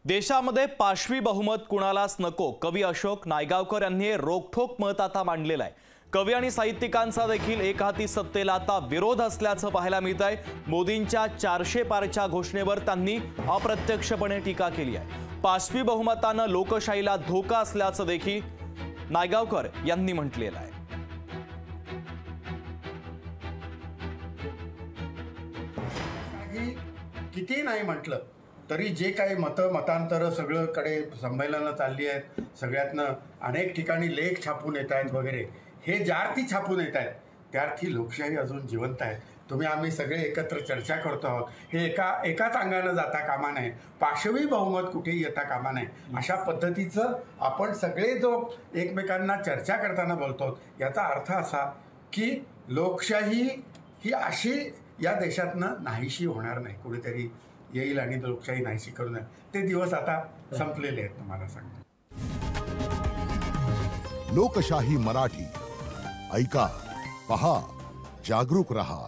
देशामध्ये पाशवी बहुमत कुणालाच नको, कवी अशोक नायगावकर यांनी रोखठोक मत आता मांडलेलं आहे। कवी आणि साहित्यिकांचा देखील एकहाती सत्तेला आता विरोध असल्याचं पाहायला मिळत आहे। मोदींच्या 400 पारच्या घोषणेवर त्यांनी अप्रत्यक्षपणे टीका केली आहे। पाशवी बहुमतानं लोकशाहीला धोका असल्याचं देखील नायगावकर यांनी म्हटलेलं आहे। किती नाही म्हटलं तरी जे काही मतांतर सगळीकडे संमेलनं चालली आहेत, सगळ्यातनं अनेक ठिकाणी लेख छापून येत आहेत वगैरे, हे ज्यार्थी छापून येत आहेत त्यार्थी लोकशाही अजून जिवंत आहे। तुम्ही आम्ही सगळे एकत्र चर्चा करतो आहोत, हे एकाच अंगानं जाता कामा नये, पाशवी बहुमत कुठेही येता कामा नये, अशा पद्धतीचं आपण सगळे जो एकमेकांना चर्चा करताना बोलतो, याचा अर्थ असा की लोकशाही ही अशी या देशातनं नाहीशी होणार नाही। कुठेतरी येईल आणि लोकशाही नाहीशी करू नये, ते दिवस आता संपलेले आहेत। तुम्हाला सांगतो, लोकशाही मराठी ऐका, पहा, जागरूक रहा।